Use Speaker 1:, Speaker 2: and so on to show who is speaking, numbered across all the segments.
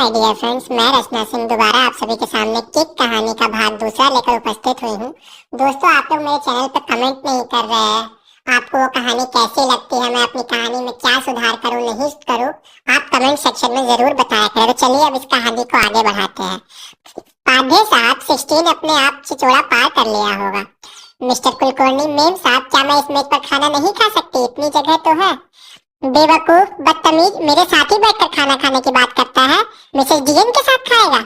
Speaker 1: My dear friends, मैं रचना सिंह दोबारा आप सभी के सामने किक कहानी का भाग दूसरा लेकर उपस्थित हुई हूँ। दोस्तों, आप लोग मेरे चैनल पर कमेंट नहीं कर रहे हैं। आपको वो कहानी कैसी लगती है, मैं अपनी कहानी में क्या सुधार करूँ नहीं करूँ, आप कमेंट सेक्शन में जरूर बताया करें। तो चलिए अब इस कहानी को आगे बढ़ाते हैं। पाधे साहब 16 अपने आप चिचोड़ा पार कर लिया होगा। मिस्टर कुलकर्णी, मेम साहब, क्या मैं इस मेज पर खाना नहीं खा सकती? इतनी जगह तो है। बेवकूफ, बदतमीज, मेरे साथ ही बैठकर खाना खाने की बात करता है। मिसेस डीएन के साथ खाएगा?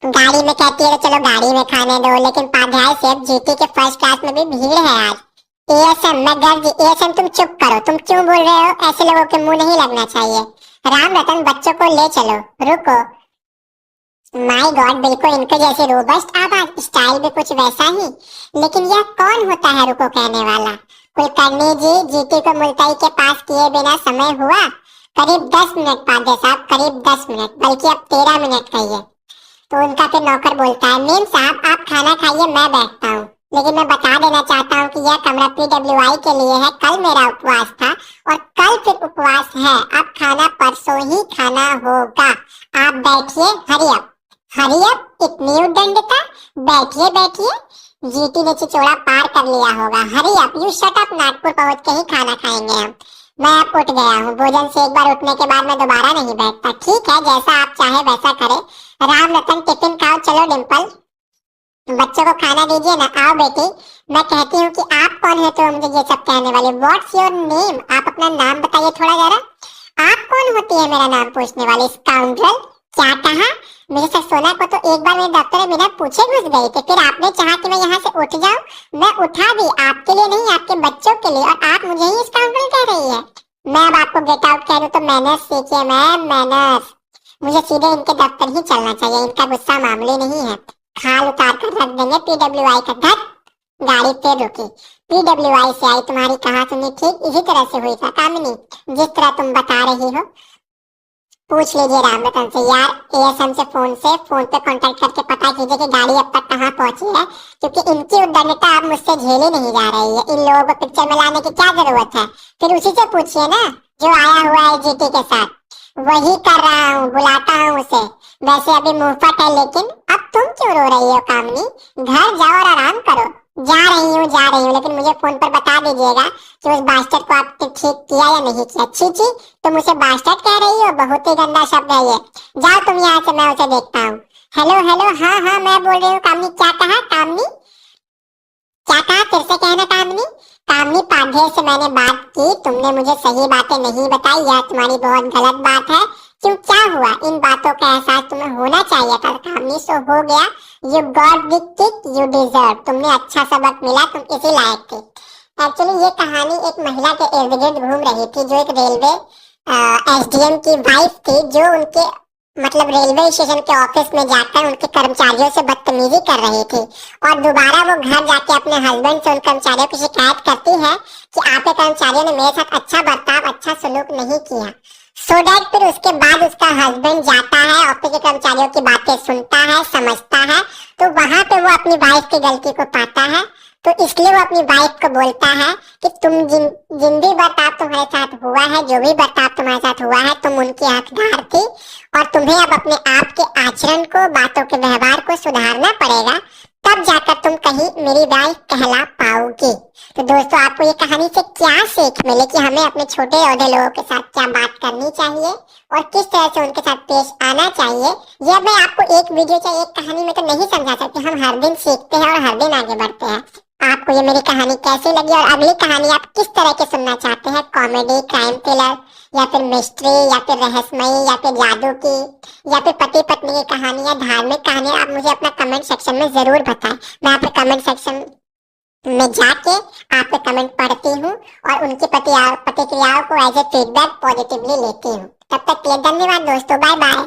Speaker 1: गाड़ी में कहती है तो चलो गाड़ी में खाने दो, लेकिन पाध्याय सेठ जीटी के फर्स्ट क्लास में भी भीड़ है आज। एएसएम, मैं गर्ज एएसएम, तुम चुप करो। तुम क्यों बोल रहे हो? ऐसे लोगों के मुंह नहीं लगना चाहिए। राम रतन, बच्चों को ले चलो। रुको, माय गॉड, बिल्कुल इनके जैसे रोबस्ट आवाज, स्टाइल भी कुछ वैसा ही। लेकिन यह कौन होता है रुको कहने वाला? कुलकर्णी जी, जीटी को मुल्ताई के पास किए बिना समय हुआ करीब 10 मिनट। पांडे साहब, करीब 10 मिनट, बल्कि अब 13 मिनट कहिए। तो उनका फिर नौकर बोलता है, मेम साहब आप खाना खाइए, मैं बैठता हूँ। लेकिन मैं बता देना चाहता हूँ कि यह कमरा पीडब्ल्यूआई के लिए है। कल मेरा उपवास था और कल फिर उपवास है। अब खाना परसों ही खाना होगा। आप बैठिए, हरी अप। हरी अप, इतनी उद्दंडता? बैठिए बैठिए। जीटी ने चिचोड़ा पार कर लिया होगा। Hurry up, you shut up, Nagpur पहुंच के ही खाना खाएंगे हम। मैं अब उठ गया हूँ। भोजन से एक बार उठने के बाद मैं दोबारा नहीं बैठता। ठीक है, जैसा आप चाहे वैसा करें। राम रतन, टिफिन खाओ। चलो डिम्पल, बच्चों को खाना दीजिए ना। आओ बेटी। मैं कहती हूँ कि आप कौन है तो मुझे ये सब कहने वाली? What's your name? आप अपना नाम बताइए थोड़ा जरा। आप कौन होती है मेरा नाम पूछने वाली स्काउंड्रल? क्या कहा? मिसेस सोना को तो एक बार मेरे दफ्तर में बिना पूछे घुस गई थी। फिर आपने चाहा कि मैं यहाँ से उठ जाऊं। मैं उठा भी, आपके लिए नहीं, आपके बच्चों के लिए। और आप मुझे ही स्काउंड्रल कह रही है? मैं अब आपको गेट आउट कह दूं तो मैनर्स सीखिए मैम, मैनर्स। मुझे सीधे इनके दफ्तर ही चलना चाहिए। इनका गुस्सा मामूली नहीं है। खाल उतार कर रख देंगे पीडब्ल्यूआई का। धत। गाड़ी फिर रुकी। पीडब्ल्यूआई से आई तुम्हारी कहासुनी ठीक इसी तरह से हुई था कामिनी, जिस तरह तुम बता रही हो। पूछ लीजिए राम रतन से। यार, एएसएम से फोन पे कांटेक्ट करके पता कीजिए कि गाड़ी अब तक कहाँ पहुंची है, क्योंकि इनकी उद्दंडता अब मुझसे झेली नहीं जा रही है। इन लोगों को पिक्चर में लाने की क्या जरूरत है? फिर उसी से पूछिए ना जो आया हुआ है जीटी के साथ। वही कर रहा हूँ, बुलाता हूँ उसे। वैसे अभी मुफ्त है, लेकिन अब तुम क्यों रो रही हो कामनी? घर जाओ और आराम करो। जा रही हूँ, लेकिन मुझे फोन पर बता दीजिएगा कि उस बास्टर्ड को आपने ठीक किया या नहीं किया। छी, तुम उसे बास्टर्ड कह रही हो? बहुत ही गंदा शब्द है ये। जाओ तुम यहाँ से, मैं उसे देखता हूँ। हेलो, हाँ मैं बोल रही हूँ। कामनी, क्या कहा? कामनी क्या कहा? फिर से कहना कामनी। कामनी, पाधे से मैंने बात की, तुमने मुझे सही बातें नहीं बताई। यह तुम्हारी बहुत गलत बात है। क्यों, क्या हुआ? इन बातों का एहसास तुम्हें होना चाहिए था कामनी। सो हो गया। You got the kick you deserve. तुमने अच्छा सबक मिला, तुम इसी लायक थे। एक्चुअली ये कहानी एक महिला के इर्द गिर्द घूम रही थी, जो एक रेलवे एसडीएम की वाइफ थी, जो उनके मतलब रेलवे स्टेशन के ऑफिस में जाकर उनके कर्मचारियों से बदतमीजी कर रही थी। और दोबारा वो घर जाके अपने हस्बैंड से उन कर्मचारियों की शिकायत करती है कि आपके कर्मचारियों ने मेरे साथ अच्छा बर्ताव, अच्छा सलूक नहीं किया। सो दैट फिर उसके बाद उसका हस्बैंड जाता है, ऑफिस के कर्मचारियों की बातें सुनता है, समझता है, तो वहां पे वो अपनी वाइफ की गलती को पाता है। तो इसलिए वो अपनी वाइफ को बोलता है कि तुम जिन भी बर्ताव तुम्हारे साथ हुआ है, जो भी बर्ताव तुम्हारे साथ हुआ है, तुम उनकी हकदार थी और तुम्हें अब अपने आप के आचरण को, बातों के व्यवहार को सुधारना पड़ेगा। तब जाकर तुम कहीं मेरी वाइफ कहला पाओगी। तो दोस्तों, आपको ये कहानी से क्या सीख मिले कि हमें अपने छोटे औधे लोगों के साथ क्या बात करनी चाहिए और किस तरह से उनके साथ पेश आना चाहिए, यह मैं आपको एक वीडियो या एक कहानी में तो नहीं समझा सकती। हम हर दिन सीखते हैं और हर दिन आगे बढ़ते हैं। आपको ये मेरी कहानी कैसी लगी और अगली कहानी आप किस तरह के सुनना चाहते हैं? कॉमेडी, क्राइम थ्रिलर, या फिर मिस्ट्री, या फिर रहस्यमयी, या फिर जादू की, या फिर पति पत्नी की कहानी या धार्मिक कहानी? आप मुझे अपना कमेंट सेक्शन में जरूर बताएं। मैं आपके कमेंट सेक्शन में जाके आपके कमेंट पढ़ती हूँ और उनकी प्रतिक्रियाओं को एज ए फीडबैक पॉजिटिवली लेती हूँ। तब तक के लिए धन्यवाद दोस्तों, बाय बाय।